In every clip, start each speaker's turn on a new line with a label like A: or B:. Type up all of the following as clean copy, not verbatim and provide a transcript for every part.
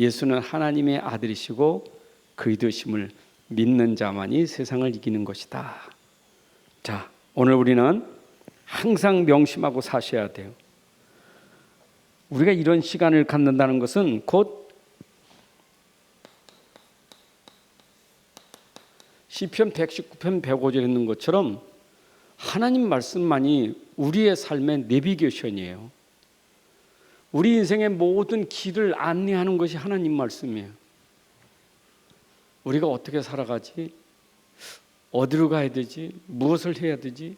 A: 예수는 하나님의 아들이시고 그리스도심을 믿는 자만이 세상을 이기는 것이다. 자, 오늘 우리는 항상 명심하고 사셔야 돼요. 우리가 이런 시간을 갖는다는 것은 곧 시편 119편 105절에 있는 것처럼 하나님 말씀만이 우리의 삶의 내비게이션이에요. 우리 인생의 모든 길을 안내하는 것이 하나님 말씀이에요. 우리가 어떻게 살아가지? 어디로 가야 되지? 무엇을 해야 되지?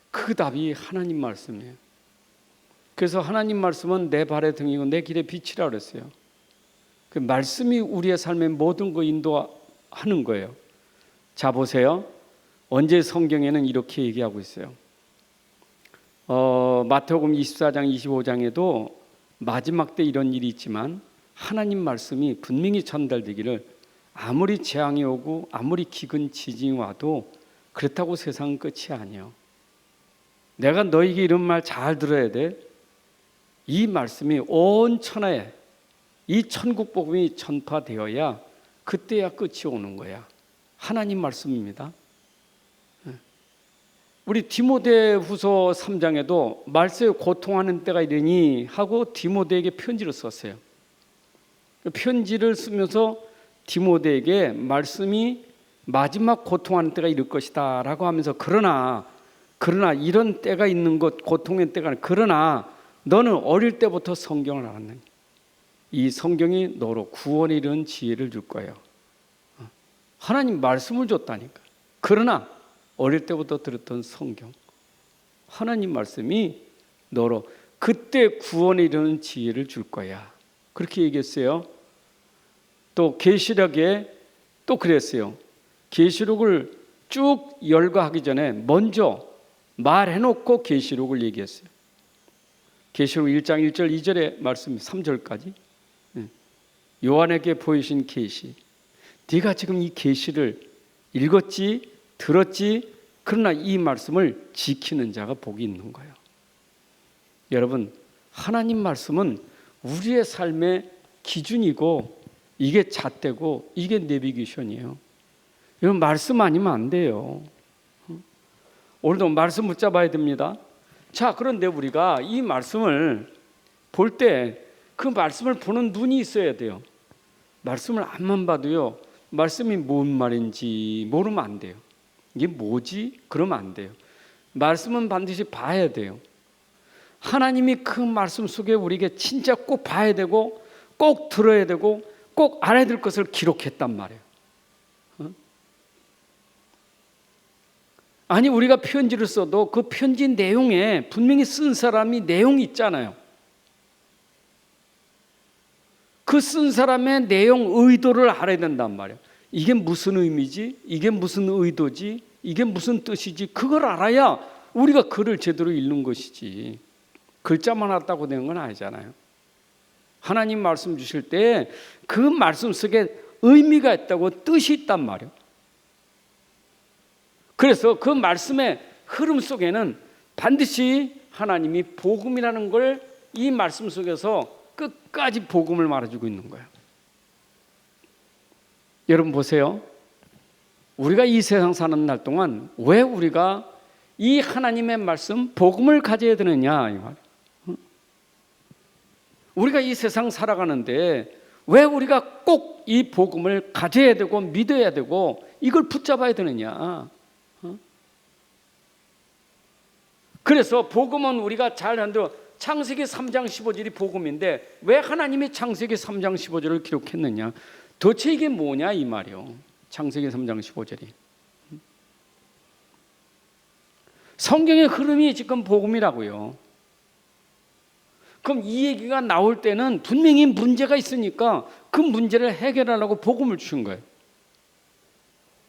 A: 그 답이 하나님 말씀이에요. 그래서 하나님 말씀은 내 발의 등이고 내 길의 빛이라 그랬어요. 그 말씀이 우리의 삶의 모든 거 인도하는 거예요. 자, 보세요. 언제 성경에는 이렇게 얘기하고 있어요. 마태복음 24장 25장에도 마지막 때 이런 일이 있지만 하나님 말씀이 분명히 전달되기를 아무리 재앙이 오고 아무리 기근 지진이 와도 그렇다고 세상은 끝이 아니에요. 내가 너에게 이런 말 잘 들어야 돼. 이 말씀이 온 천하에 이 천국 복음이 전파되어야 그때야 끝이 오는 거야. 하나님 말씀입니다. 우리 디모데후서 3장에도 말세에 고통하는 때가 이르니 하고 디모데에게 편지를 썼어요. 편지를 쓰면서 디모데에게 말씀이 마지막 고통하는 때가 이를 것이다 라고 하면서 그러나 이런 때가 있는 것, 고통의 때가 그러나 너는 어릴 때부터 성경을 알았느니 이 성경이 너로 구원에 이르는 지혜를 줄 거예요. 하나님 말씀을 줬다니까. 그러나 어릴 때부터 들었던 성경, 하나님 말씀이 너로 그때 구원에 이르는 지혜를 줄 거야. 그렇게 얘기했어요. 또 계시록에 또 그랬어요. 계시록을 쭉 열거하기 전에 먼저 말해놓고 계시록을 얘기했어요. 계시록 1장 1절 2절의 말씀 3절까지 요한에게 보이신 계시. 네가 지금 이 계시를 읽었지, 들었지, 그러나 이 말씀을 지키는 자가 복이 있는 거예요. 여러분, 하나님 말씀은 우리의 삶의 기준이고 이게 잣대고 이게 내비게이션이에요. 여러분, 말씀 아니면 안 돼요. 오늘도 말씀 붙잡아야 됩니다. 자, 그런데 우리가 이 말씀을 볼 때 그 말씀을 보는 눈이 있어야 돼요. 말씀을 앞만 봐도요, 말씀이 뭔 말인지 모르면 안 돼요. 이게 뭐지? 그러면 안 돼요. 말씀은 반드시 봐야 돼요. 하나님이 그 말씀 속에 우리에게 진짜 꼭 봐야 되고 꼭 들어야 되고 꼭 알아야 될 것을 기록했단 말이에요. 아니, 우리가 편지를 써도 그 편지 내용에 분명히 쓴 사람이 내용이 있잖아요. 그 쓴 사람의 내용, 의도를 알아야 된단 말이에요. 이게 무슨 의미지? 이게 무슨 의도지? 이게 무슨 뜻이지? 그걸 알아야 우리가 글을 제대로 읽는 것이지. 글자만 알았다고 되는 건 아니잖아요. 하나님 말씀 주실 때 그 말씀 속에 의미가 있다고, 뜻이 있단 말이에요. 그래서 그 말씀의 흐름 속에는 반드시 하나님이 복음이라는 걸 이 말씀 속에서 끝까지 복음을 말해주고 있는 거예요. 여러분 보세요. 우리가 이 세상 사는 날 동안 왜 우리가 이 하나님의 말씀, 복음을 가져야 되느냐 이 말이에요. 우리가 이 세상 살아가는데 왜 우리가 꼭 이 복음을 가져야 되고 믿어야 되고 이걸 붙잡아야 되느냐. 그래서 복음은 우리가 잘 아는데 창세기 3장 15절이 복음인데 왜 하나님이 창세기 3장 15절을 기록했느냐. 도대체 이게 뭐냐 이 말이요. 창세기 3장 15절이. 성경의 흐름이 지금 복음이라고요. 그럼 이 얘기가 나올 때는 분명히 문제가 있으니까 그 문제를 해결하려고 복음을 주신 거예요.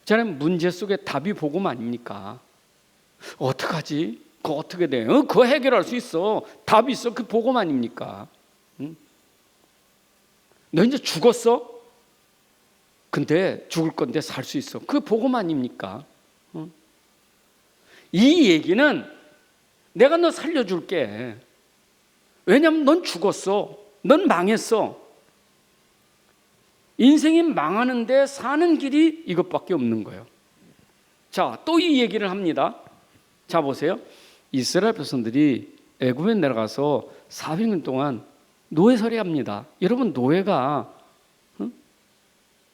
A: 저는 문제 속에 답이 복음 아닙니까? 어떡하지? 그거 어떻게 돼? 그거 해결할 수 있어. 답이 있어. 그 복음 아닙니까? 응? 너 이제 죽었어? 근데 죽을 건데 살 수 있어. 그게 복음 아닙니까? 응? 이 얘기는 내가 너 살려줄게. 왜냐하면 넌 죽었어. 넌 망했어. 인생이 망하는데 사는 길이 이것밖에 없는 거예요. 자, 또 이 얘기를 합니다. 자, 보세요. 이스라엘 백성들이 애굽에 내려가서 400년 동안 노예살이 합니다. 여러분, 노예가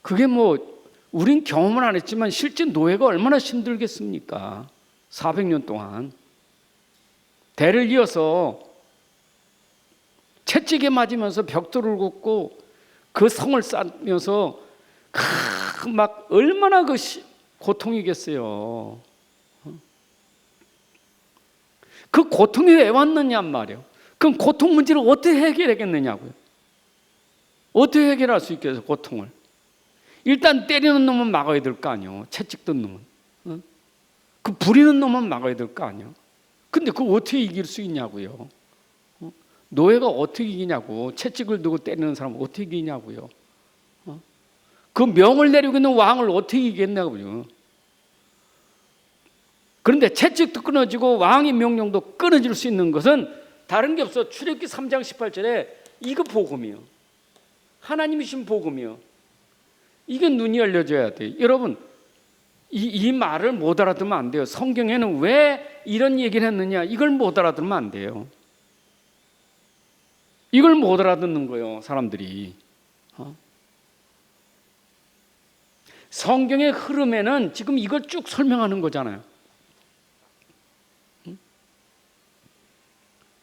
A: 그게 뭐 우린 경험을 안 했지만 실제 노예가 얼마나 힘들겠습니까? 400년 동안 대를 이어서 채찍에 맞으면서 벽돌을 굽고 그 성을 쌓으면서 막 얼마나 그 고통이겠어요. 그 고통이 왜 왔느냐 말이에요. 그럼 고통 문제를 어떻게 해결하겠느냐고요. 어떻게 해결할 수 있겠어요, 고통을. 일단 때리는 놈은 막아야 될 거 아니에요. 채찍 든 놈은. 그 부리는 놈은 막아야 될 거 아니에요. 근데 그걸 어떻게 이길 수 있냐고요. 노예가 어떻게 이기냐고. 채찍을 두고 때리는 사람은 어떻게 이기냐고요. 그 명을 내리고 있는 왕을 어떻게 이기겠냐고요. 그런데 채찍도 끊어지고 왕의 명령도 끊어질 수 있는 것은 다른 게 없어. 출애굽기 3장 18절에 이거 복음이요. 하나님이신 복음이요. 이게 눈이 열려져야 돼요. 여러분, 이 말을 못 알아들으면 안 돼요. 성경에는 왜 이런 얘기를 했느냐, 이걸 못 알아들으면 안 돼요. 이걸 못 알아듣는 거예요, 사람들이. 성경의 흐름에는 지금 이걸 쭉 설명하는 거잖아요.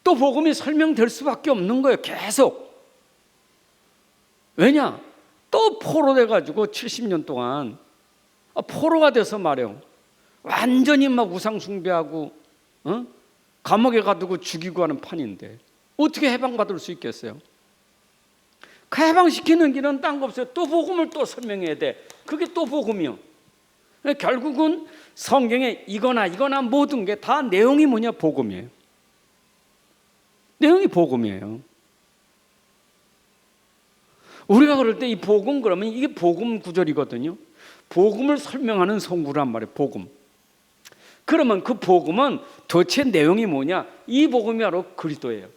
A: 또 복음이 설명될 수밖에 없는 거예요, 계속. 왜냐? 또 포로돼가지고 70년 동안 포로가 돼서 말이에요. 완전히 막 우상 숭배하고 감옥에 가두고 죽이고 하는 판인데 어떻게 해방받을 수 있겠어요? 그 해방시키는 길은 딴 거 없어요. 또 복음을 또 설명해야 돼. 그게 또 복음이요. 결국은 성경에 이거나 모든 게 다 내용이 뭐냐? 복음이에요. 내용이 복음이에요. 우리가 그럴 때 이 복음 그러면 이게 복음 구절이거든요. 복음을 설명하는 성구란 말이에요. 복음. 그러면 그 복음은 도대체 내용이 뭐냐? 이 복음이 바로 그리스도예요.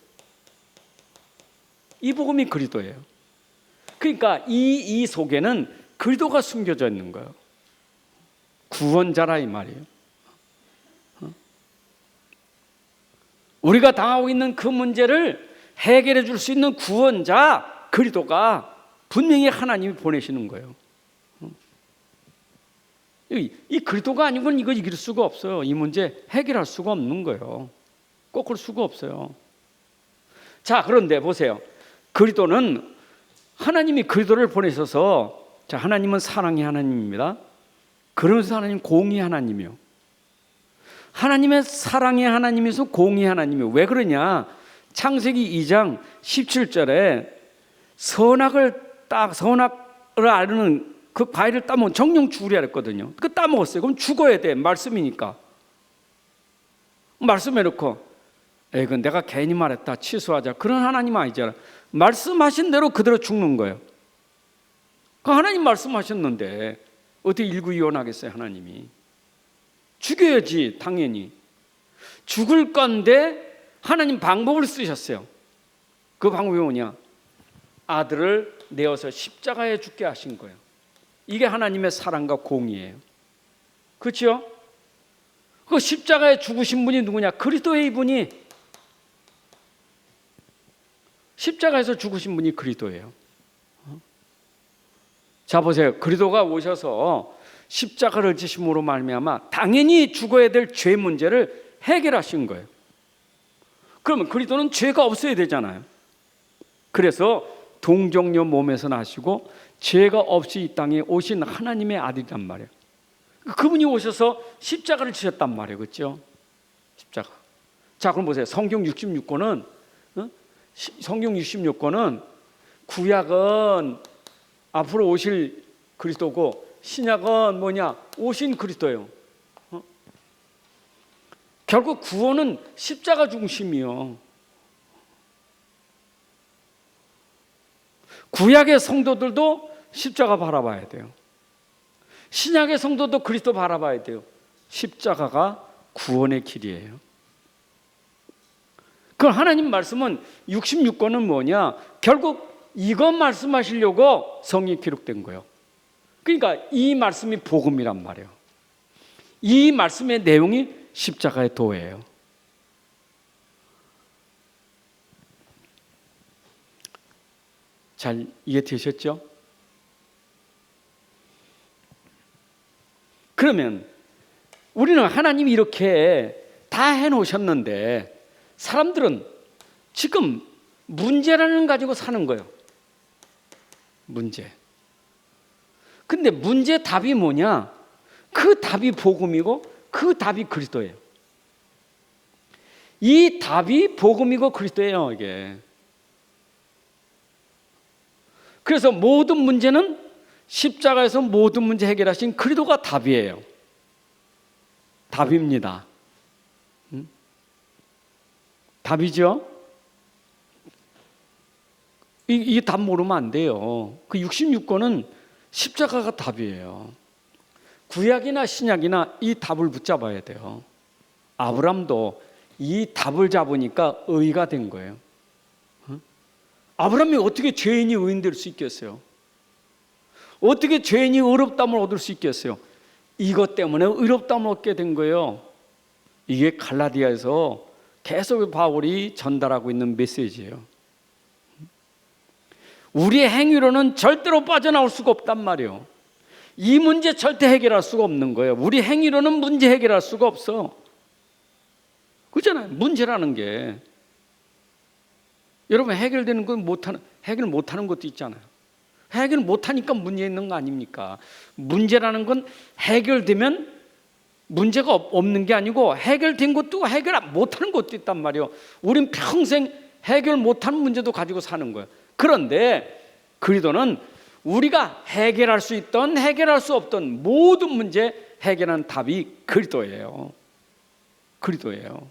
A: 이 복음이 그리스도예요. 그러니까 이 속에는 그리스도가 숨겨져 있는 거예요. 구원자라 이 말이에요. 우리가 당하고 있는 그 문제를 해결해 줄 수 있는 구원자 그리스도가 분명히 하나님이 보내시는 거예요. 이 그리스도가 아니고는 이거 이길 수가 없어요. 이 문제 해결할 수가 없는 거예요. 꺾을 수가 없어요. 자, 그런데 보세요. 그리스도는 하나님이 그리스도를 보내셔서, 자, 하나님은 사랑의 하나님입니다. 그러면서 하나님 공의 하나님이요. 하나님의 사랑의 하나님이서 공의 하나님이요. 왜 그러냐? 창세기 2장 17절에 선악을 아르는 그 과일을 따먹으면 정령 죽으리라 했거든요. 그 따먹었어요. 그럼 죽어야 돼. 말씀이니까. 말씀해놓고 그건 내가 괜히 말했다, 취소하자, 그런 하나님 아니잖아. 말씀하신 대로 그대로 죽는 거예요. 그 하나님 말씀하셨는데 어떻게 일구이원하겠어요? 하나님이 죽여야지. 당연히 죽을 건데 하나님 방법을 쓰셨어요. 그 방법이 뭐냐? 아들을 내어서 십자가에 죽게 하신 거예요. 이게 하나님의 사랑과 공의예요. 그렇죠? 그 십자가에 죽으신 분이 누구냐? 그리스도의 이분이, 십자가에서 죽으신 분이 그리스도예요. 자, 보세요. 그리스도가 오셔서 십자가를 지심으로 말미암아 당연히 죽어야 될 죄 문제를 해결하신 거예요. 그러면 그리스도는 죄가 없어야 되잖아요. 그래서 동정녀 몸에서 나시고 죄가 없이 이 땅에 오신 하나님의 아들이란 말이에요. 그분이 오셔서 십자가를 지셨단 말이에요. 그렇죠? 십자가. 자, 그럼 보세요. 성경 66권은 구약은 앞으로 오실 그리스도고 신약은 뭐냐? 오신 그리스도예요. 결국 구원은 십자가 중심이요. 구약의 성도들도 십자가 바라봐야 돼요. 신약의 성도도 그리스도 바라봐야 돼요. 십자가가 구원의 길이에요. 그 하나님 말씀은 66권은 뭐냐? 결국 이것 말씀하시려고 성경이 기록된 거예요. 그러니까 이 말씀이 복음이란 말이에요. 이 말씀의 내용이 십자가의 도예요. 잘 이해되셨죠? 그러면 우리는 하나님이 이렇게 다 해놓으셨는데 사람들은 지금 문제라는 걸 가지고 사는 거예요. 문제. 근데 문제 답이 뭐냐? 그 답이 복음이고 그 답이 그리스도예요. 이 답이 복음이고 그리스도예요, 이게. 그래서 모든 문제는 십자가에서 모든 문제 해결하신 그리스도가 답이에요. 답입니다. 답이죠? 이 답 모르면 안 돼요. 그 66권은 십자가가 답이에요. 구약이나 신약이나 이 답을 붙잡아야 돼요. 아브람도 이 답을 잡으니까 의가 된 거예요. 아브람이 어떻게 죄인이 의인 될 수 있겠어요? 어떻게 죄인이 의롭다함을 얻을 수 있겠어요? 이것 때문에 의롭다함을 얻게 된 거예요. 이게 갈라디아에서 계속 바울이 전달하고 있는 메시지예요. 우리의 행위로는 절대로 빠져나올 수가 없단 말이에요. 이 문제 절대 해결할 수가 없는 거예요. 우리 행위로는 문제 해결할 수가 없어. 그렇잖아요. 문제라는 게. 여러분 해결되는 건 해결 못하는 것도 있잖아요. 해결 못하니까 문제 있는 거 아닙니까? 문제라는 건 해결되면 문제가 없는 게 아니고 해결된 것도 해결 못하는 것도 있단 말이에요. 우린 평생 해결 못하는 문제도 가지고 사는 거예요. 그런데 그리스도는 우리가 해결할 수 있던 해결할 수 없던 모든 문제 해결하는 답이 그리스도예요. 그리스도예요.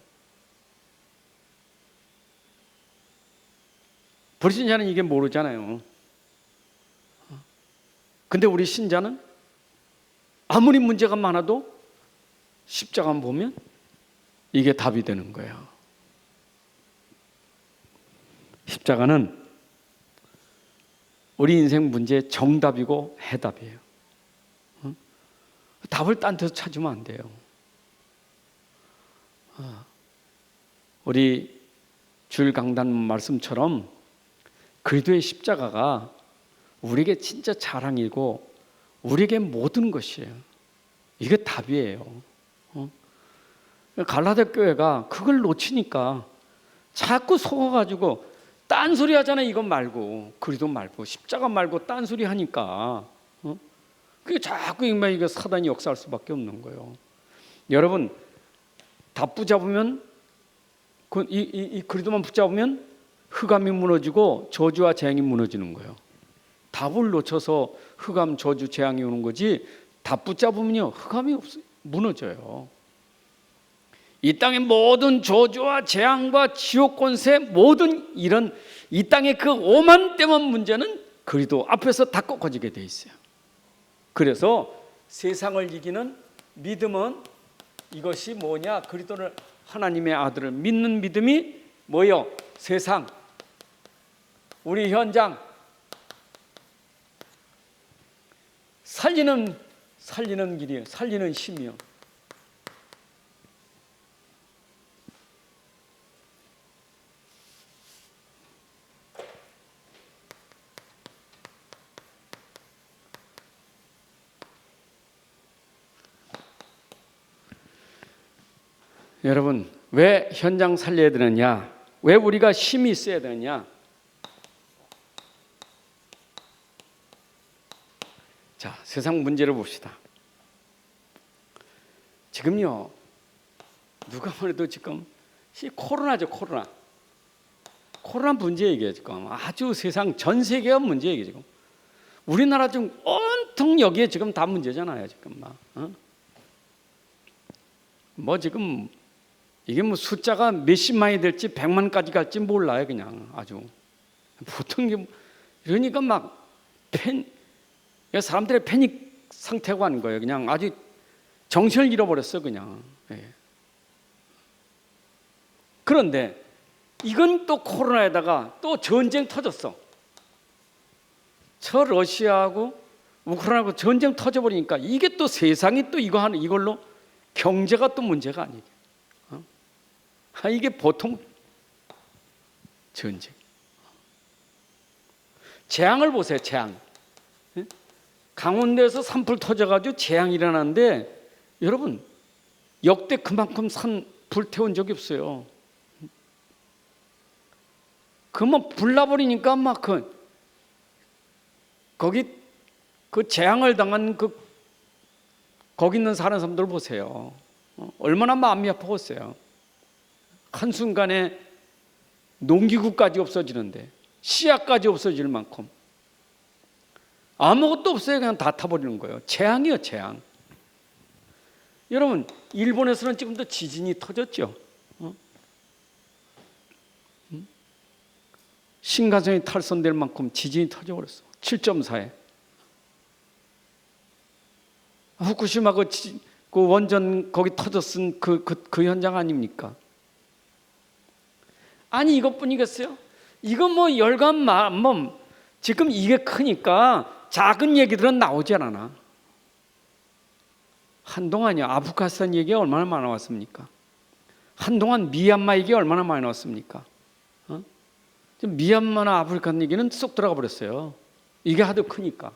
A: 불신자는 이게 모르잖아요. 근데 우리 신자는 아무리 문제가 많아도 십자가만 보면 이게 답이 되는 거예요. 십자가는 우리 인생 문제의 정답이고 해답이에요. 답을 딴 데서 찾으면 안 돼요. 우리 주일 강단 말씀처럼 그리스도의 십자가가 우리에게 진짜 자랑이고 우리에게 모든 것이에요. 이게 답이에요. 갈라디아 교회가 그걸 놓치니까 자꾸 속아가지고 딴소리 하잖아요. 이것 말고 그리스도 말고 십자가 말고 딴소리 하니까 그게 자꾸 이게 사단이 역사할 수밖에 없는 거예요. 여러분 답 붙잡으면 이 그리스도만 붙잡으면 흑암이 무너지고 저주와 재앙이 무너지는 거예요. 답을 놓쳐서 흑암, 저주, 재앙이 오는 거지 답 붙잡으면요 흑암이 무너져요. 이 땅의 모든 저주와 재앙과 지옥 권세 모든 이런 이 땅의 그 오만때만 문제는 그리스도 앞에서 다 꺾어지게 돼 있어요. 그래서 세상을 이기는 믿음은 이것이 뭐냐? 그리스도를 하나님의 아들을 믿는 믿음이 뭐요? 세상, 우리 현장 살리는 길이에요. 살리는 힘이요. 여러분 왜 현장 살려야 되느냐? 왜 우리가 힘이 있어야 되느냐? 자, 세상 문제를 봅시다. 지금요 누가 말해도 지금 코로나죠. 코로나 문제 얘기예요. 지금 아주 세상 전 세계가 문제 얘기 지금. 우리나라 지금 온통 여기에 지금 다 문제잖아요. 지금 뭐 지금 이게 뭐 숫자가 몇십만이 될지 100만까지 갈지 몰라요. 그냥 아주 보통 게 그러니까 막 사람들의 패닉 상태가 하는 거예요. 그냥 아주 정신을 잃어버렸어 그냥. 예. 그런데 이건 또 코로나에다가 또 전쟁 터졌어. 저 러시아하고 우크라이나하고 전쟁 터져버리니까 이게 또 세상이 또 이걸로 경제가 또 문제가 아니게. 이게 보통 전쟁. 재앙을 보세요. 재앙. 강원도에서 산불 터져가지고 재앙이 일어났는데 여러분 역대 그만큼 산 불태운 적이 없어요. 그러면 불나버리니까 막 거기 그 재앙을 당한 거기 있는 사는 사람들 보세요. 얼마나 마음이 아팠겠어요. 한순간에 농기구까지 없어지는데 씨앗까지 없어질 만큼 아무것도 없어요. 그냥 다 타버리는 거예요. 재앙이요, 재앙. 여러분, 일본에서는 지금도 지진이 터졌죠. 신간선이 탈선될 만큼 지진이 터져버렸어. 7.4에. 후쿠시마 그 원전 거기 터졌은 그 현장 아닙니까? 아니 이것뿐이겠어요? 이거 뭐 열감 뭐 지금 이게 크니까 작은 얘기들은 나오지 않아. 한동안요 아프가니스탄 얘기가 얼마나 많이 나왔습니까? 한동안 미얀마 얘기가 얼마나 많이 나왔습니까? 미얀마나 아프리카 얘기는 쏙 들어가 버렸어요. 이게 하도 크니까.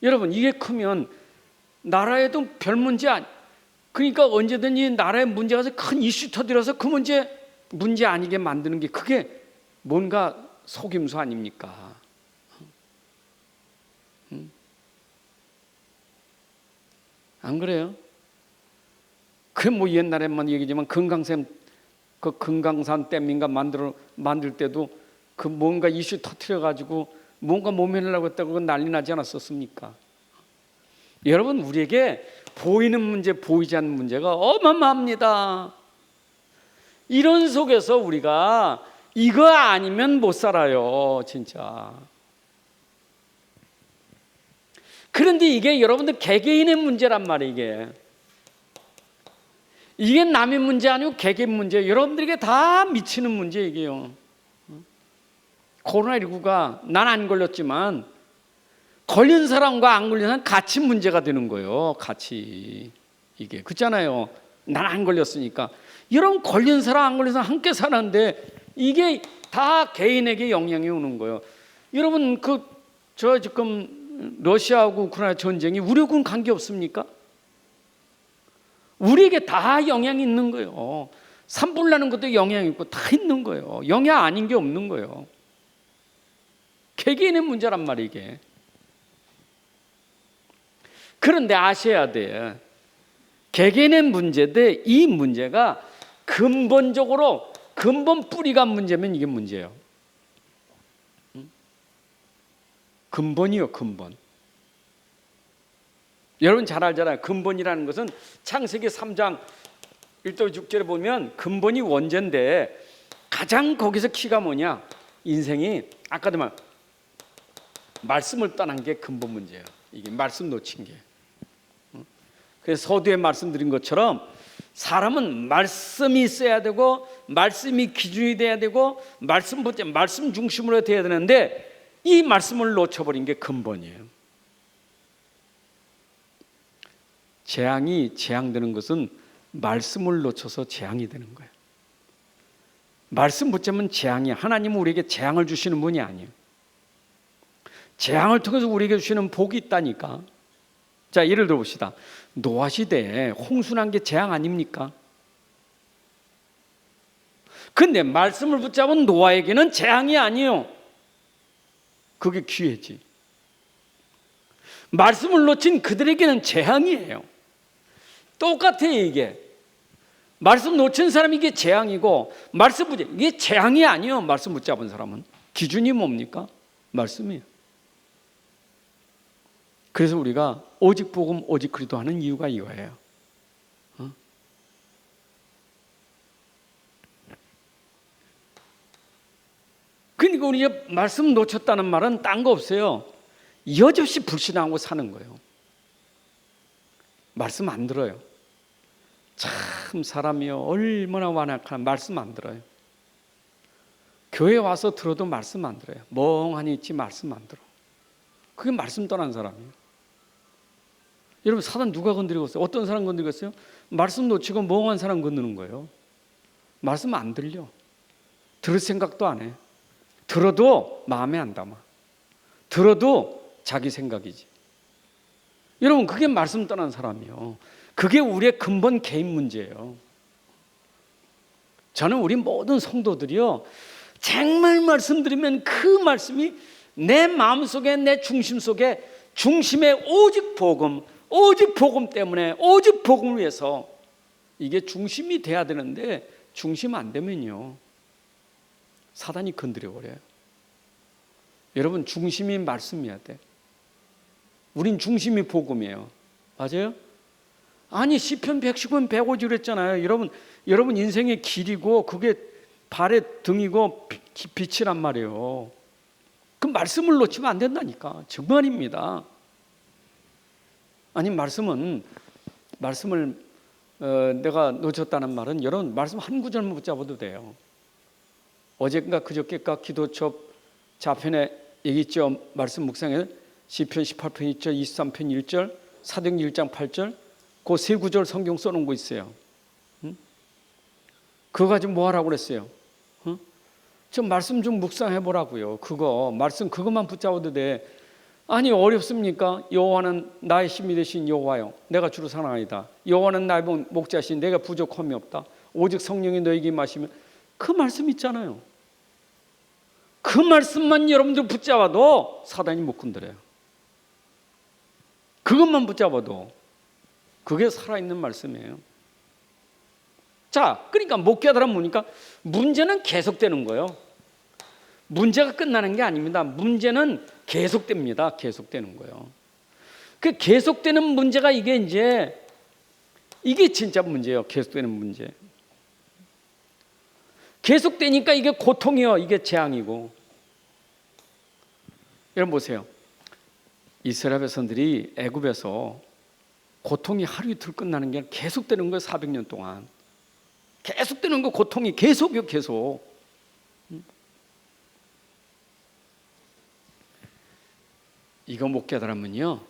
A: 여러분 이게 크면 나라에도 별 문제 아니. 그러니까 언제든지 나라에 문제가 큰 이슈 터뜨려서 그 문제 아니게 만드는 게 그게 뭔가 속임수 아닙니까? 안 그래요? 그 뭐 옛날에만 얘기지만 금강산 댐인가 만들 때도 그 뭔가 이슈 터뜨려 가지고 뭔가 모면하려고 했다고 그건 난리 나지 않았었습니까? 여러분 우리에게 보이는 문제 보이지 않는 문제가 어마어마합니다. 이런 속에서 우리가 이거 아니면 못 살아요 진짜. 그런데 이게 여러분들 개개인의 문제란 말이에요. 이게 남의 문제 아니고 개개인 문제. 여러분들에게 다 미치는 문제 이게요. 코로나19가 난 안 걸렸지만 걸린 사람과 안 걸린 사람 같이 문제가 되는 거예요. 같이 이게 그렇잖아요. 난 안 걸렸으니까. 여러분 걸린 사람 안 걸린 사람 함께 사는데 이게 다 개인에게 영향이 오는 거예요. 여러분 저 지금 러시아하고 우크라이나 전쟁이 우리하고는 관계 없습니까? 우리에게 다 영향이 있는 거예요. 산불 나는 것도 영향이 있고 다 있는 거예요. 영향 아닌 게 없는 거예요. 개개인의 문제란 말이에요 이게. 그런데 아셔야 돼. 개개인의 문제인데 이 문제가 근본적으로 근본 뿌리가 문제면 이게 문제예요. 근본이요 근본. 여러분 잘 알잖아요. 근본이라는 것은 창세기 3장 1절 6절에 보면 근본이 원죄인데 가장 거기서 키가 뭐냐? 인생이 아까도 말씀을 떠난 게 근본 문제예요. 이게 말씀 놓친 게. 그래서 서두에 말씀드린 것처럼 사람은 말씀이 있어야 되고 말씀이 기준이 돼야 되고 말씀 중심으로 돼야 되는데 이 말씀을 놓쳐버린 게 근본이에요. 재앙이 재앙되는 것은 말씀을 놓쳐서 재앙이 되는 거예요. 말씀 붙잡으면 재앙이야. 하나님은 우리에게 재앙을 주시는 분이 아니에요. 재앙을 통해서 우리에게 주시는 복이 있다니까. 자, 예를 들어 봅시다. 노아 시대에 홍수 난 게 재앙 아닙니까? 근데 말씀을 붙잡은 노아에게는 재앙이 아니에요. 그게 기회지. 말씀을 놓친 그들에게는 재앙이에요. 똑같아요 이게. 말씀 놓친 사람이 이게 재앙이고 말씀 붙잡 이게 재앙이 아니에요. 말씀 붙잡은 사람은. 기준이 뭡니까? 말씀이에요. 그래서 우리가 오직 복음 오직 그리스도 하는 이유가 이거예요. 그러니까 우리가 말씀 놓쳤다는 말은 딴 거 없어요. 여지없이 불신하고 사는 거예요. 말씀 안 들어요. 참 사람이요 얼마나 완악한 말씀 안 들어요. 교회 와서 들어도 말씀 안 들어요. 멍하니 있지 말씀 안 들어. 그게 말씀 떠난 사람이에요. 여러분, 사단 누가 건드리고 있어요? 어떤 사람 건드리고 있어요? 말씀 놓치고 멍한 사람 건드는 거예요. 말씀 안 들려. 들을 생각도 안 해. 들어도 마음에 안 담아. 들어도 자기 생각이지. 여러분, 그게 말씀 떠난 사람이에요. 그게 우리의 근본 개인 문제예요. 저는 우리 모든 성도들이요, 정말 말씀드리면 그 말씀이 내 마음속에, 내 중심 속에, 중심에 오직 복음 때문에, 오직 복음을 위해서 이게 중심이 돼야 되는데, 중심 안 되면요 사단이 건드려 버려요. 여러분, 중심이 말씀이어야 돼. 우린 중심이 복음이에요. 맞아요? 아니, 시편 119편 105절 했잖아요. 여러분 인생의 길이고 그게 발의 등이고 빛이란 말이에요. 그 말씀을 놓치면 안 된다니까. 정말입니다. 아니, 말씀을 내가 놓쳤다는 말은 여러분 말씀 한 구절만 붙잡아도 돼요. 어제인가 그저께가 기도첩 자편에 얘기했죠. 말씀 묵상에 시편 18편 2절, 23편 1절, 사도행전 1장 8절, 그 세 구절 성경 써놓은 거 있어요. 그거 가지고 뭐 하라고 그랬어요? 좀 말씀 좀 묵상해 보라고요. 그것만 붙잡아도 돼. 아니, 어렵습니까? 여호와는 나의 힘이 되신 여호와요, 내가 주로 사랑하이다. 여호와는 나의 목자신, 내가 부족함이 없다. 오직 성령이 너에게 임하시면, 그 말씀 있잖아요. 그 말씀만 여러분들 붙잡아도 사단이 못 건드려요. 그것만 붙잡아도 그게 살아있는 말씀이에요. 자, 그러니까 못 깨달으면 뭐니까? 문제는 계속되는 거예요. 문제가 끝나는 게 아닙니다. 문제는 계속됩니다. 계속되는 거예요. 그 계속되는 문제가 이게 진짜 문제예요. 계속되는 문제. 계속되니까 이게 고통이요, 이게 재앙이고. 여러분 보세요. 이스라엘 백성들이 애굽에서 고통이 하루 이틀 끝나는 게 계속되는 거예요. 400년 동안 계속되는 거, 고통이 계속이요, 계속. 이거 못 깨달으면요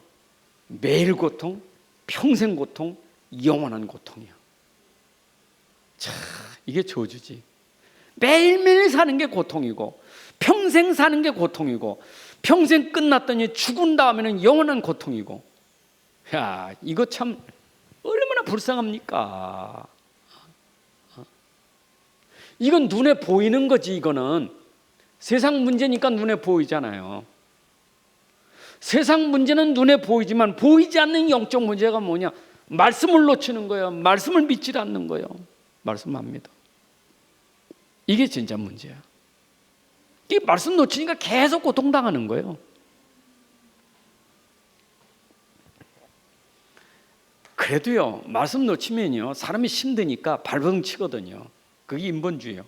A: 매일 고통, 평생 고통, 영원한 고통이요. 자, 이게 저주지. 매일매일 사는 게 고통이고, 평생 사는 게 고통이고, 평생 끝났더니 죽은 다음에는 영원한 고통이고. 야, 이거 참 얼마나 불쌍합니까? 이건 눈에 보이는 거지. 이거는 세상 문제니까 눈에 보이잖아요. 세상 문제는 눈에 보이지만 보이지 않는 영적 문제가 뭐냐? 말씀을 놓치는 거예요. 말씀을 믿지 않는 거예요. 말씀 안 믿어. 이게 진짜 문제야. 이 말씀 놓치니까 계속 고통당하는 거예요. 그래도요, 말씀 놓치면요 사람이 힘드니까 발버둥 치거든요. 그게 인본주의예요.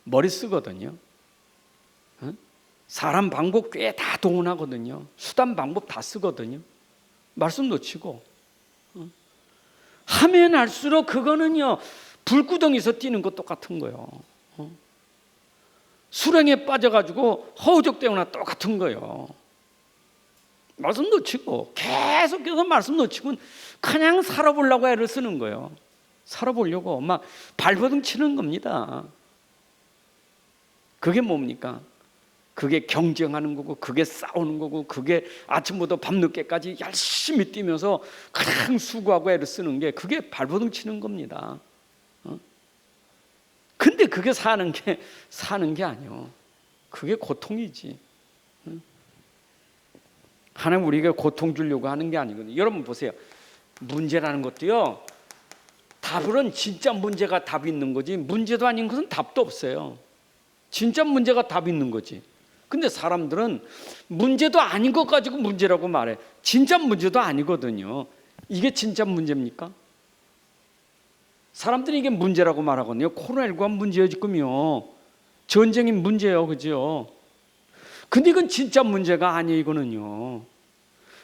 A: 머리 쓰거든요. 사람 방법 꽤 다 동원하거든요. 수단 방법 다 쓰거든요. 말씀 놓치고 하면 할수록 그거는요 불구덩이에서 뛰는 것 똑같은 거예요. 수렁에 빠져가지고 허우적대거나 똑같은 거예요. 말씀 놓치고 계속해서 말씀 놓치고 그냥 살아보려고 애를 쓰는 거예요. 살아보려고 막 발버둥 치는 겁니다. 그게 뭡니까? 그게 경쟁하는 거고, 그게 싸우는 거고, 그게 아침부터 밤늦게까지 열심히 뛰면서 그냥 수고하고 애를 쓰는 게, 그게 발버둥 치는 겁니다. 근데 그게 사는 게 아니요. 그게 고통이지. 하나님 우리에게 고통 주려고 하는 게 아니거든요. 여러분 보세요. 문제라는 것도요, 답은 진짜 문제가 답이 있는 거지, 문제도 아닌 것은 답도 없어요. 진짜 문제가 답이 있는 거지. 근데 사람들은 문제도 아닌 것 가지고 문제라고 말해. 진짜 문제도 아니거든요. 이게 진짜 문제입니까? 사람들이 이게 문제라고 말하거든요. 코로나19가 문제예요 지금요. 전쟁이 문제예요, 그죠? 근데 이건 진짜 문제가 아니에요. 이거는요,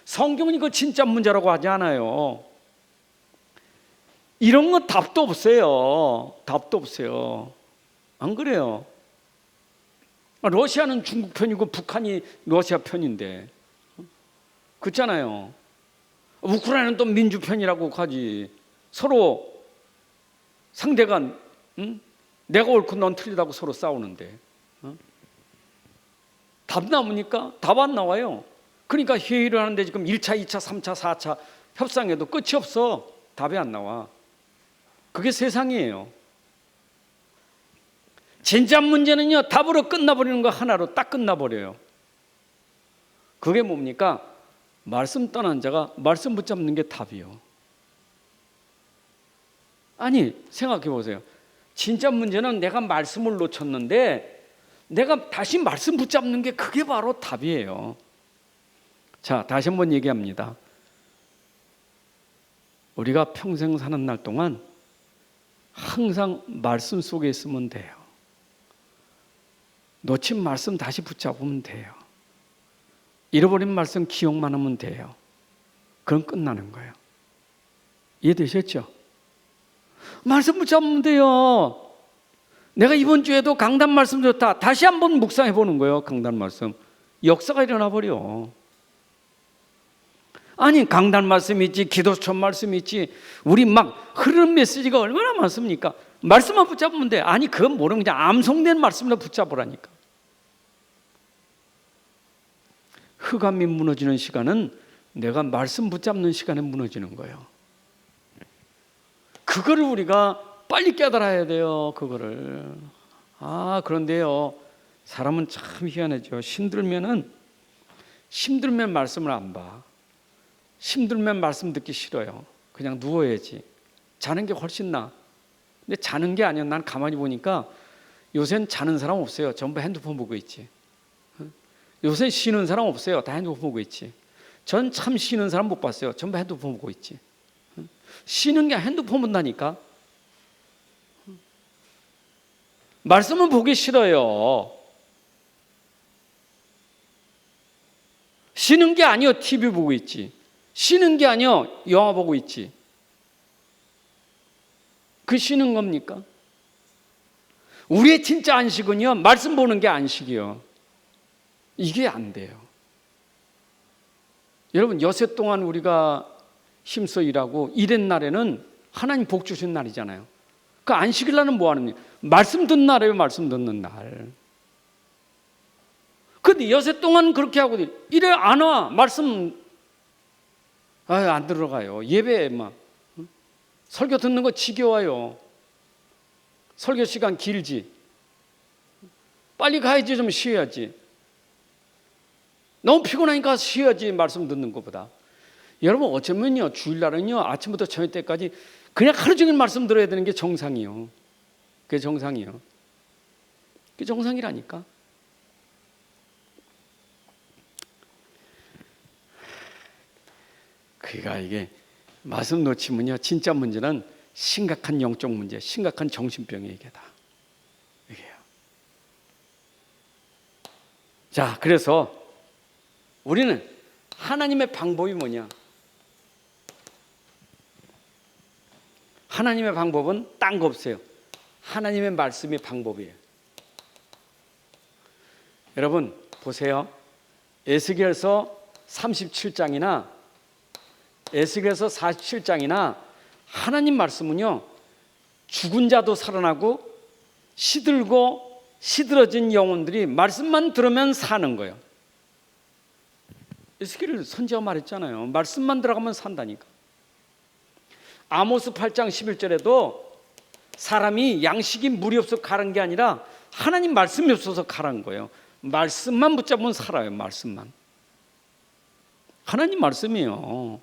A: 성경은 이거 진짜 문제라고 하지 않아요. 이런 거 답도 없어요. 답도 없어요. 안 그래요? 러시아는 중국 편이고 북한이 러시아 편인데, 그렇잖아요. 우크라이나는 또 민주 편이라고 하지. 서로 상대가 내가 옳고 넌 틀리다고 서로 싸우는데, 답 나옵니까? 답 안 나와요. 그러니까 회의를 하는데 지금 1차, 2차, 3차, 4차 협상에도 끝이 없어. 답이 안 나와. 그게 세상이에요. 진짜 문제는요, 답으로 끝나버리는 거 하나로 딱 끝나버려요. 그게 뭡니까? 말씀 떠난 자가 말씀 붙잡는 게 답이요. 아니, 생각해 보세요. 진짜 문제는 내가 말씀을 놓쳤는데 내가 다시 말씀 붙잡는 게 그게 바로 답이에요. 자, 다시 한번 얘기합니다. 우리가 평생 사는 날 동안 항상 말씀 속에 있으면 돼요. 놓친 말씀 다시 붙잡으면 돼요. 잃어버린 말씀 기억만 하면 돼요. 그럼 끝나는 거예요. 이해되셨죠? 말씀 붙잡으면 돼요. 내가 이번 주에도 강단 말씀 좋다. 다시 한번 묵상해 보는 거예요. 강단 말씀. 역사가 일어나 버려. 아니, 강단 말씀이 있지, 기도처 말씀이 있지, 우리 막 흐르는 메시지가 얼마나 많습니까? 말씀만 붙잡으면 돼. 아니, 그건 모르는 그냥 암송된 말씀을 붙잡으라니까. 흑암이 무너지는 시간은 내가 말씀 붙잡는 시간에 무너지는 거예요. 그거를 우리가 빨리 깨달아야 돼요. 그거를. 그런데요, 사람은 참 희한하죠. 힘들면 말씀을 안 봐. 힘들면 말씀 듣기 싫어요. 그냥 누워야지. 자는 게 훨씬 나아. 근데 자는 게 아니야. 난 가만히 보니까 요새는 자는 사람 없어요. 전부 핸드폰 보고 있지. 요새 쉬는 사람 없어요. 다 핸드폰 보고 있지. 전 참 쉬는 사람 못 봤어요. 전부 핸드폰 보고 있지. 쉬는 게 핸드폰 본다니까. 말씀은 보기 싫어요. 쉬는 게 아니요. TV 보고 있지. 쉬는 게 아니요. 영화 보고 있지. 그 쉬는 겁니까? 우리의 진짜 안식은요, 말씀 보는 게 안식이요. 이게 안 돼요. 여러분, 여세 동안 우리가 힘써 일하고 일한 날에는 하나님 복 주신 날이잖아요. 그 안식일 날은 뭐 하는 거예요? 말씀 듣는 날이에요. 말씀 듣는 날. 근데 여세 동안 그렇게 하고 이래 안 와. 말씀 안 들어가요. 예배에 막 설교 듣는 거 지겨워요. 설교 시간 길지. 빨리 가야지. 좀 쉬어야지. 너무 피곤하니까 쉬어야지. 말씀 듣는 것보다. 여러분, 어쩌면요, 주일날은요, 아침부터 저녁 때까지 그냥 하루 종일 말씀 들어야 되는 게 정상이요. 그게 정상이요. 그게 정상이라니까. 그러니까 이게 말씀 놓치면요, 진짜 문제는 심각한 영적 문제, 심각한 정신병의 얘기다. 이게요. 자, 그래서 우리는 하나님의 방법이 뭐냐? 하나님의 방법은 딴 거 없어요. 하나님의 말씀이 방법이에요. 여러분 보세요. 에스겔서 37장이나 에스겔서 47장이나 하나님 말씀은요, 죽은 자도 살아나고 시들고 시들어진 영혼들이 말씀만 들으면 사는 거예요. 에스겔 선지자가 말했잖아요. 말씀만 들어가면 산다니까. 아모스 8장 11절에도 사람이 양식이 물이 없어 가는 게 아니라 하나님 말씀이 없어서 가는 거예요. 말씀만 붙잡으면 살아요. 말씀만. 하나님 말씀이에요.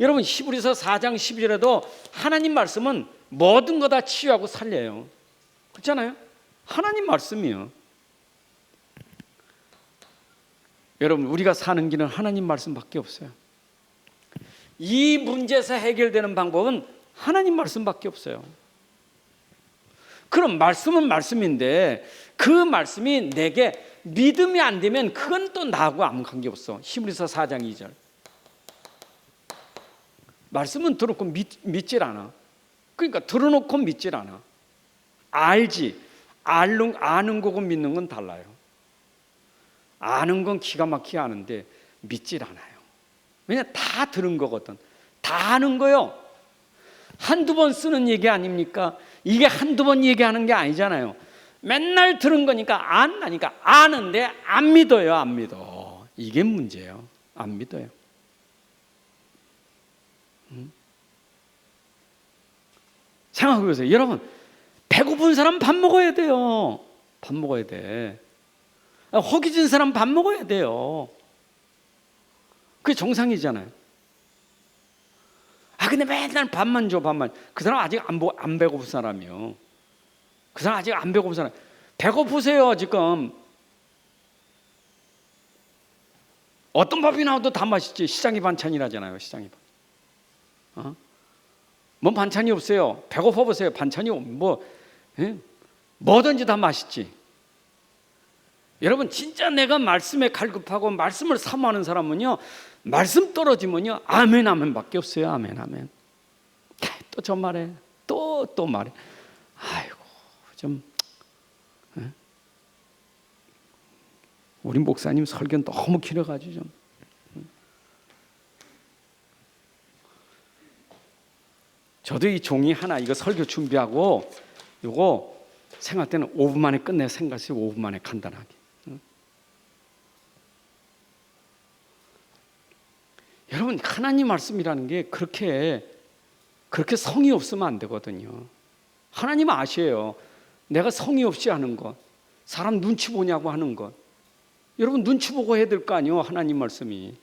A: 여러분, 히브리서 4장 12절에도 하나님 말씀은 모든 거 다 치유하고 살려요. 그렇잖아요. 하나님 말씀이에요. 여러분, 우리가 사는 길은 하나님 말씀밖에 없어요. 이 문제에서 해결되는 방법은 하나님 말씀밖에 없어요. 그럼 말씀은 말씀인데 그 말씀이 내게 믿음이 안 되면 그건 또 나하고 아무 관계없어. 히브리서 4장 2절. 말씀은 들었고 믿질 않아. 그러니까 들어놓고 믿질 않아. 알지. 아는 거고 믿는 건 달라요. 아는 건 기가 막히게 아는데 믿질 않아요. 왜냐, 다 들은 거거든. 다 아는 거요. 한두 번 쓰는 얘기 아닙니까? 이게 한두 번 얘기하는 게 아니잖아요. 맨날 들은 거니까 안다니까. 아는데 안 믿어요. 안 믿어. 이게 문제예요. 안 믿어요. 생각해보세요. 여러분, 배고픈 사람 밥 먹어야 돼요. 밥 먹어야 돼. 허기진 사람 밥 먹어야 돼요. 그게 정상이잖아요. 근데 맨날 밥만 줘, 밥만. 그 사람 아직 안 배고픈 사람이요. 그 사람 아직 안 배고픈 사람. 배고프세요, 지금. 어떤 밥이 나와도 다 맛있지. 시장이 반찬이라잖아요, 시장이 반찬. 뭔 반찬이 없어요. 배고파 보세요. 반찬이 뭐든지 다 맛있지. 여러분, 진짜 내가 말씀에 갈급하고 말씀을 사모하는 사람은요, 말씀 떨어지면요, 아멘 아멘밖에 없어요. 아멘 아멘. 또 저 말해, 또 말해. 아이고, 좀 우리 목사님 설교는 너무 길어가지고 좀. 저도 이 종이 하나 이거 설교 준비하고 이거 생각 때는 5분 만에 끝내. 생각이 5분 만에 간단하게. 여러분, 하나님 말씀이라는 게 그렇게 성의 없으면 안 되거든요. 하나님 아셔요. 내가 성의 없이 하는 것, 사람 눈치 보냐고 하는 것. 여러분, 눈치 보고 해야 될 거 아니에요. 하나님 말씀이.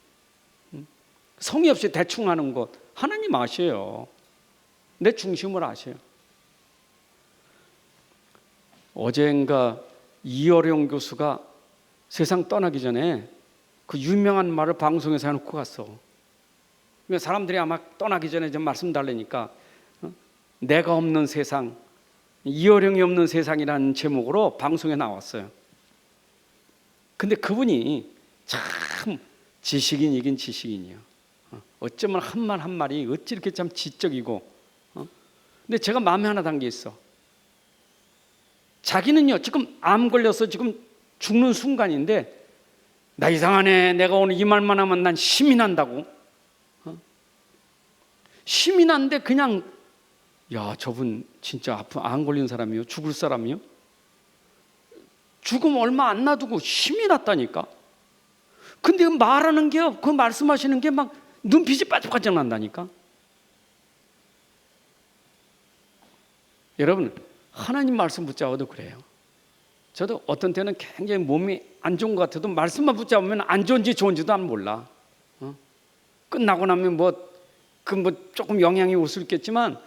A: 성의 없이 대충 하는 것, 하나님 아셔요. 내 중심을 아셔요. 어젠가 이어령 교수가 세상 떠나기 전에 그 유명한 말을 방송에서 해놓고 갔어. 그러니까 사람들이 아마 떠나기 전에 좀 말씀 달래니까 내가 없는 세상, 이어령이 없는 세상이라는 제목으로 방송에 나왔어요. 근데 그분이 참 지식인이긴 지식인이에요. 어쩌면 한 말 한 말이 어찌 이렇게 참 지적이고. 근데 제가 마음에 하나 담겨 있어. 자기는요, 지금 암 걸려서 지금 죽는 순간인데, 나 이상하네, 내가 오늘 이 말만 하면 난 힘이 난다고. 힘이 난데 그냥, 야, 저분 진짜 암 걸린 사람이요, 죽을 사람이요. 죽음 얼마 안 놔두고 힘이 났다니까. 근데 그 말하는 게요, 그 말씀하시는 게 막 눈빛이 반짝반짝 난다니까. 여러분, 하나님 말씀 붙잡아도 그래요. 저도 어떤 때는 굉장히 몸이 안 좋은 것 같아도 말씀만 붙잡으면 안 좋은지 좋은지도 안 몰라. 끝나고 나면 조금 영향이 올 수 있겠지만,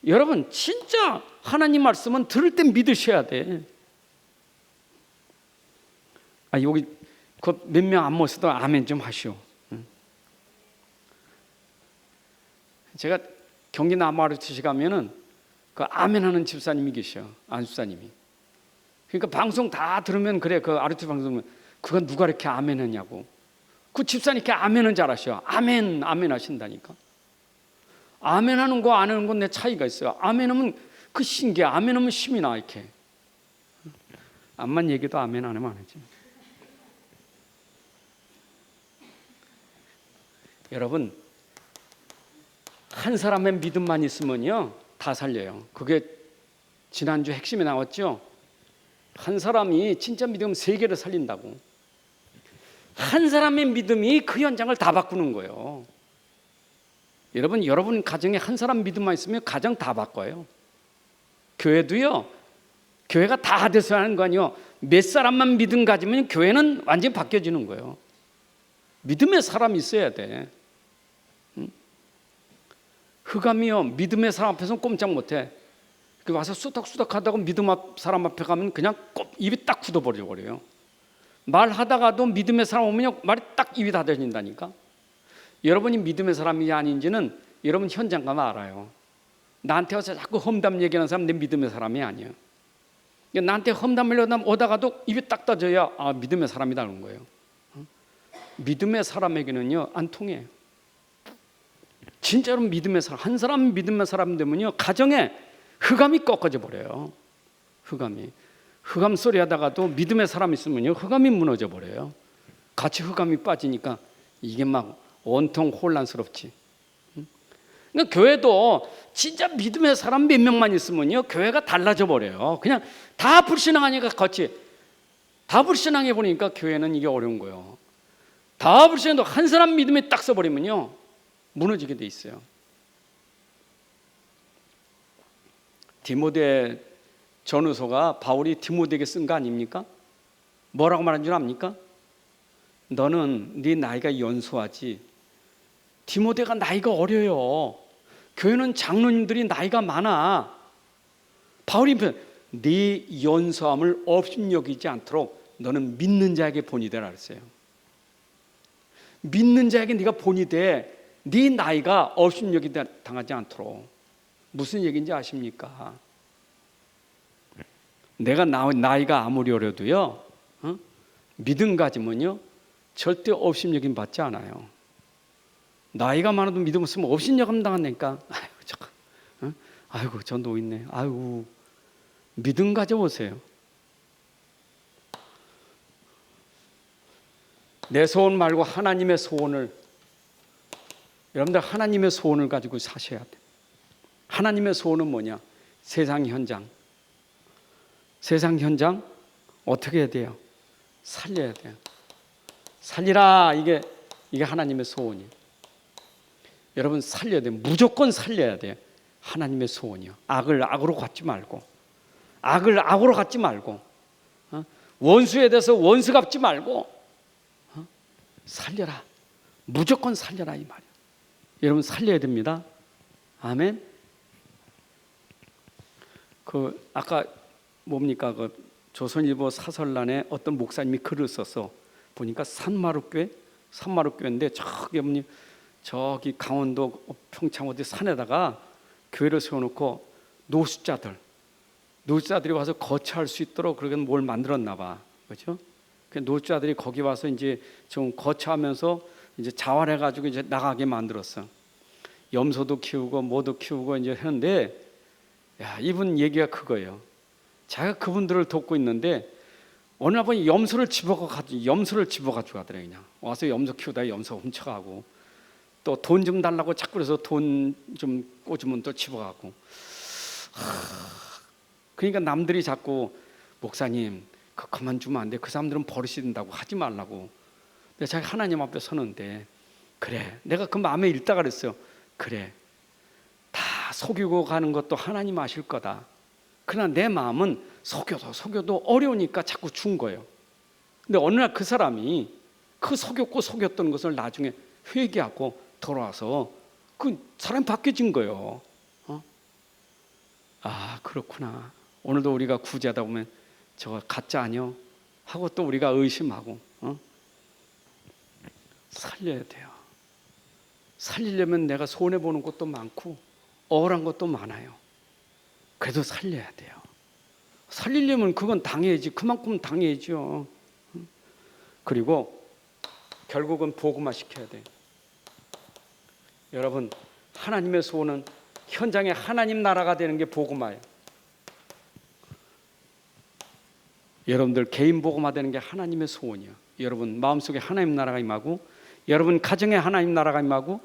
A: 여러분, 진짜 하나님 말씀은 들을 때 믿으셔야 돼. 여기 그 몇 명 안 모셔도 아멘 좀 하시오. 제가 경기 남아르트시 가면은 그 아멘 하는 집사님이 계셔. 안 집사님이. 그러니까 방송 다 들으면 그래. 그 아르트 방송은 그건 누가 이렇게 아멘 하냐고. 그 집사님 이렇게 아멘은 잘하셔. 아멘 하신다니까. 아멘 하는 거 안 하는 건 내 차이가 있어요. 아멘 하면 그 신기해. 아멘 하면 힘이 나 이렇게. 암만 얘기도 아멘 안 하면 안 하지. 여러분, 한 사람의 믿음만 있으면요, 다 살려요. 그게 지난주 핵심에 나왔죠. 한 사람이 진짜 믿으면 세계를 살린다고. 한 사람의 믿음이 그 현장을 다 바꾸는 거예요. 여러분 가정에 한 사람 믿음만 있으면 가정 다 바꿔요. 교회도요, 교회가 다 돼서 하는 거 아니에요. 몇 사람만 믿음 가지면 교회는 완전히 바뀌어지는 거예요. 믿음의 사람이 있어야 돼. 흑암이요, 믿음의 사람 앞에서는 꼼짝 못해. 와서 수덕수덕 하다가 믿음 사람 앞에 가면 그냥 입이 딱 굳어버려요. 말하다가도 믿음의 사람 오면 말이 딱 입이 닫아진다니까. 여러분이 믿음의 사람이 아닌지는 여러분 현장 가면 알아요. 나한테 와서 자꾸 험담 얘기하는 사람 내 믿음의 사람이 아니에요. 나한테 험담하려다 오다가도 입이 딱 닫아야 믿음의 사람이라는 거예요. 믿음의 사람에게는요, 안 통해요. 진짜로 믿음의 사람, 한 사람 믿음의 사람 되면요, 가정에 흑암이 꺾어져 버려요. 흑암이. 흑암 소리 하다가도 믿음의 사람 있으면요, 흑암이 무너져 버려요. 같이 흑암이 빠지니까 이게 막 온통 혼란스럽지. 그러니까 교회도 진짜 믿음의 사람 몇 명만 있으면요, 교회가 달라져 버려요. 그냥 다 불신앙하니까 같이 다 불신앙해 보니까 교회는 이게 어려운 거예요. 다 불신해도 한 사람 믿음에 딱 써버리면요, 무너지게 돼 있어요. 디모데 전후서가 바울이 디모데에게 쓴 거 아닙니까? 뭐라고 말한 줄 압니까? 너는 네 나이가 연소하지, 디모데가 나이가 어려요. 교회는 장로님들이 나이가 많아. 바울이 네 연소함을 업신여기지 않도록 너는 믿는 자에게 본이 되라 그랬어요. 믿는 자에게 네가 본이 돼. 네 나이가 업신여기 당하지 않도록. 무슨 얘기인지 아십니까? 내가 나이가 아무리 어려도요, 믿음 가지면요 절대 업신여김 받지 않아요. 나이가 많아도 믿음 없으면 업신여김 당한다니까. 아이고 저 노인네. 아이고, 믿음 가져보세요. 내 소원 말고 하나님의 소원을, 여러분들 하나님의 소원을 가지고 사셔야 돼요. 하나님의 소원은 뭐냐? 세상 현장. 세상 현장 어떻게 해야 돼요? 살려야 돼요. 살리라, 이게 하나님의 소원이에요. 여러분 살려야 돼요. 무조건 살려야 돼요. 하나님의 소원이요. 악을 악으로 갚지 말고, 악을 악으로 갚지 말고, 원수에 대해서 원수 갚지 말고, 살려라. 무조건 살려라 이 말이에요. 여러분 살려야 됩니다. 아멘. 아까 뭡니까? 조선일보 사설란에 어떤 목사님이 글을 써서 보니까 산마루교회인데 저기 강원도 평창 어디 산에다가 교회를 세워놓고 노숙자들이 와서 거처할 수 있도록 그렇게 뭘 만들었나 봐. 그렇죠? 노숙자들이 거기 와서 이제 좀 거처하면서 이제 자활해가지고 이제 나가게 만들었어. 염소도 키우고 뭐도 키우고 이제 하는데, 야, 이분 얘기가 그거예요. 자기가 그분들을 돕고 있는데 어느 날 보니 염소를 집어가지고 가더래. 그냥 와서 염소 키우다가 염소 훔쳐가고, 또 돈 좀 달라고 자꾸 그래서 돈 좀 꽂으면 또 집어가고. 그러니까 남들이 자꾸 목사님 그만 주면 안 돼. 그 사람들은 버릇이 된다고 하지 말라고. 근데 자기 하나님 앞에 서는데, 그래 내가 그 마음에 읽다가 그랬어요. 그래 다 속이고 가는 것도 하나님 아실 거다. 그러나 내 마음은 속여도 어려우니까 자꾸 준 거예요. 근데 어느 날 그 사람이 그 속였던 것을 나중에 회개하고 돌아와서 그 사람이 바뀌어진 거예요. 아 그렇구나. 오늘도 우리가 구제하다 보면 저거 가짜 아니요? 하고 또 우리가 의심하고, 살려야 돼요. 살리려면 내가 손해보는 것도 많고 억울한 것도 많아요. 그래도 살려야 돼요. 살리려면 그건 당해야지. 그만큼 당해야죠. 그리고 결국은 복음화 시켜야 돼요. 여러분 하나님의 소원은 현장에 하나님 나라가 되는 게 복음화예요. 여러분들 개인 복음화 되는 게 하나님의 소원이에요. 여러분 마음속에 하나님 나라가 임하고, 여러분 가정에 하나님 나라가 임하고,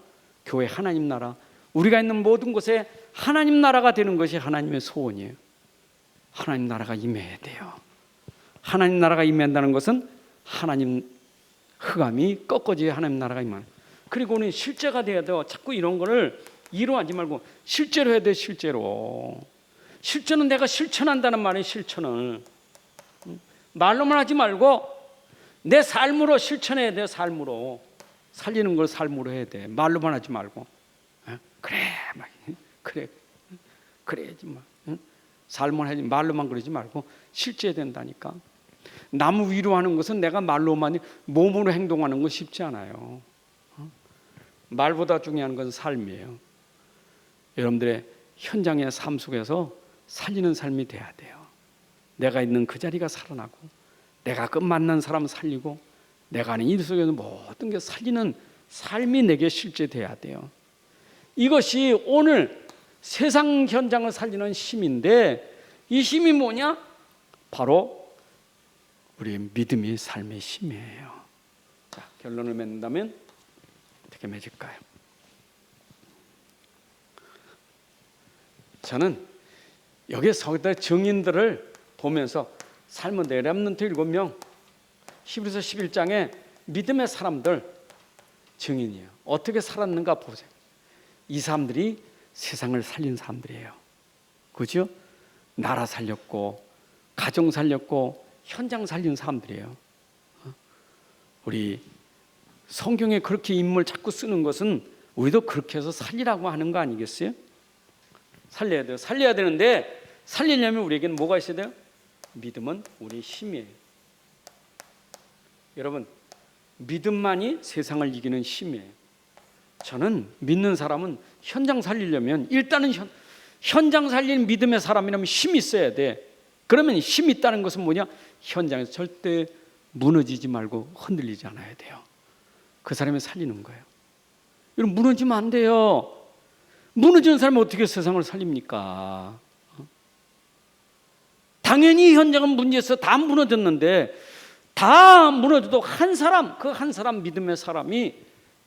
A: 교회 하나님 나라, 우리가 있는 모든 곳에 하나님 나라가 되는 것이 하나님의 소원이에요. 하나님 나라가 임해야 돼요. 하나님 나라가 임한다는 것은 하나님 흑암이 꺾어져야 하나님 나라가 임하는. 그리고는 실제가 돼야 돼요. 자꾸 이런 거를 이루하지 말고 실제로 해야 돼. 실제는 내가 실천한다는 말이에요. 실천을 말로만 하지 말고 내 삶으로 실천해야 돼. 삶으로 살리는 걸 삶으로 해야 돼. 말로만 하지 말고. 그래야지 막. 삶을 하지 말로만 그러지 말고 실제 된다니까. 남 위로하는 것은 내가 말로만, 몸으로 행동하는 건 쉽지 않아요. 말보다 중요한 건 삶이에요. 여러분들의 현장의 삶 속에서 살리는 삶이 돼야 돼요. 내가 있는 그 자리가 살아나고, 내가 그 만난 사람 살리고, 내가 하는 일 속에서 모든 게 살리는 삶이 내게 실제 돼야 돼요. 이것이 오늘 세상 현장을 살리는 힘인데, 이 힘이 뭐냐? 바로 우리의 믿음이 삶의 힘이에요. 자, 결론을 맺는다면 어떻게 맺을까요? 저는 여기 서기대 증인들을 보면서 삶은 렘넌트 7명, 히브리서 11장에 믿음의 사람들 증인이에요. 어떻게 살았는가 보세요. 이 사람들이 세상을 살린 사람들이에요. 그죠? 나라 살렸고 가정 살렸고 현장 살린 사람들이에요. 우리 성경에 그렇게 인물 자꾸 쓰는 것은 우리도 그렇게 해서 살리라고 하는 거 아니겠어요? 살려야 돼요. 살려야 되는데 살리려면 우리에게는 뭐가 있어야 돼요? 믿음은 우리의 힘이에요. 여러분, 믿음만이 세상을 이기는 힘이에요. 저는 믿는 사람은 현장 살리려면 일단은 현장 살리는 믿음의 사람이라면 힘이 있어야 돼. 그러면 힘이 있다는 것은 뭐냐? 현장에서 절대 무너지지 말고 흔들리지 않아야 돼요. 그 사람이 살리는 거예요. 여러분, 무너지면 안 돼요. 무너지는 사람이 어떻게 세상을 살립니까? 당연히 현장은 문제에서 다 무너졌는데, 다 무너져도 한 사람, 그 한 사람 믿음의 사람이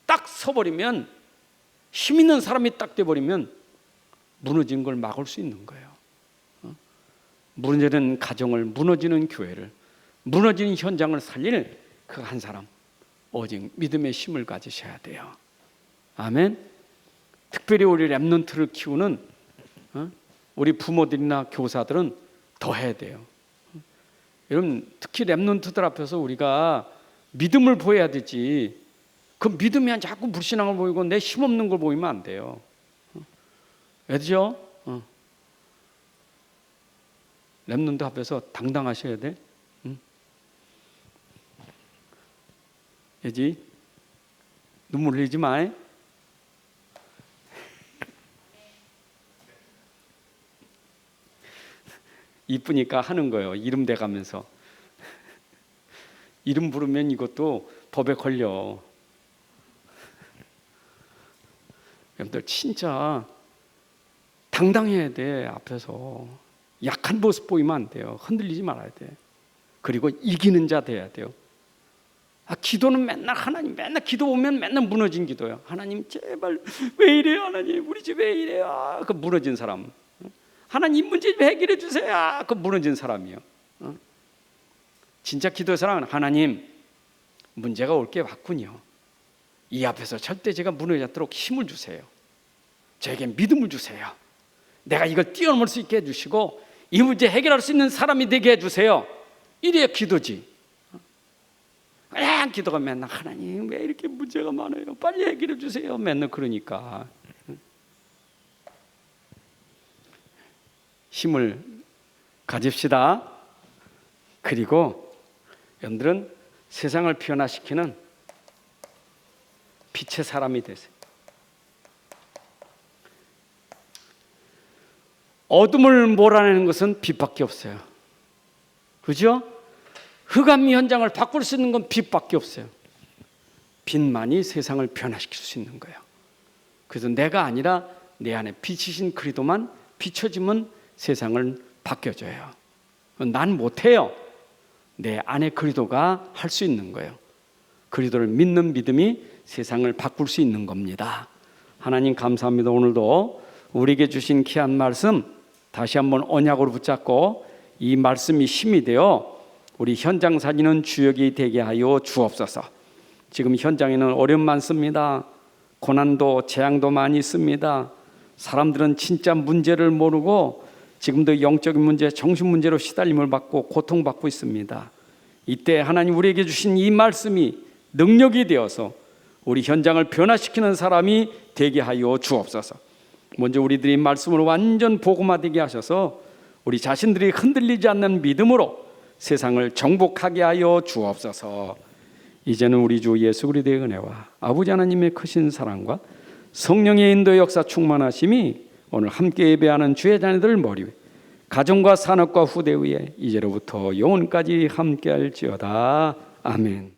A: 딱 서버리면, 힘 있는 사람이 딱 돼버리면 무너진 걸 막을 수 있는 거예요. 무너지는 가정을, 무너지는 교회를, 무너지는 현장을 살릴 그 한 사람, 오직 믿음의 힘을 가지셔야 돼요. 아멘. 특별히 우리 렘넌트를 키우는 우리 부모들이나 교사들은 더 해야 돼요. 여러분, 특히 렘넌트들 앞에서 우리가 믿음을 보여야 되지, 그 믿음이 자꾸 불신앙을 보이고 내 힘없는 걸 보이면 안 돼요. 왜죠? 렘넌트 앞에서 당당하셔야 돼. 예지? 눈물 흘리지 마. 이쁘니까 하는 거예요. 이름 대가면서. 이름 부르면 이것도 법에 걸려. 여러분들 진짜 당당해야 돼. 앞에서 약한 모습 보이면 안 돼요. 흔들리지 말아야 돼. 그리고 이기는 자 돼야 돼요. 기도는 맨날 하나님, 맨날 기도 보면 맨날 무너진 기도예요. 하나님 제발 왜 이래요? 하나님 우리 집 왜 이래요? 그 무너진 사람. 하나님 문제 좀 해결해 주세요. 그 무너진 사람이요. 진짜 기도의 사람은 하나님 문제가 올 게 왔군요. 이 앞에서 절대 제가 무너지지 않도록 힘을 주세요. 저에게 믿음을 주세요. 내가 이걸 뛰어넘을 수 있게 해주시고 이 문제 해결할 수 있는 사람이 되게 해주세요. 이래야 기도지. 그냥 기도가 맨날 하나님 왜 이렇게 문제가 많아요? 빨리 해결해 주세요. 맨날 그러니까. 힘을 가집시다. 그리고 여러분들은 세상을 변화시키는 빛의 사람이 되세요. 어둠을 몰아내는 것은 빛밖에 없어요. 그죠? 흑암 현장을 바꿀 수 있는 건 빛밖에 없어요. 빛만이 세상을 변화시킬 수 있는 거예요. 그래서 내가 아니라 내 안에 빛이신 그리스도만 비춰지면 세상을 바뀌어줘요. 난 못해요. 내 안에 그리스도가 할 수 있는 거예요. 그리스도를 믿는 믿음이 세상을 바꿀 수 있는 겁니다. 하나님 감사합니다. 오늘도 우리에게 주신 귀한 말씀 다시 한번 언약으로 붙잡고 이 말씀이 힘이 되어 우리 현장 살리는 주역이 되게 하여 주옵소서. 지금 현장에는 어려움 많습니다. 고난도 재앙도 많이 있습니다. 사람들은 진짜 문제를 모르고 지금도 영적인 문제, 정신 문제로 시달림을 받고 고통받고 있습니다. 이때 하나님 우리에게 주신 이 말씀이 능력이 되어서 우리 현장을 변화시키는 사람이 되게 하여 주옵소서. 먼저 우리들이 말씀을 완전 복음화되게 하셔서 우리 자신들이 흔들리지 않는 믿음으로 세상을 정복하게 하여 주옵소서. 이제는 우리 주 예수 그리스도의 은혜와 아버지 하나님의 크신 사랑과 성령의 인도 역사 충만하심이 오늘 함께 예배하는 주의 자녀들 머리 위에 가정과 산업과 후대 위에 이제로부터 영원까지 함께할지어다. 아멘.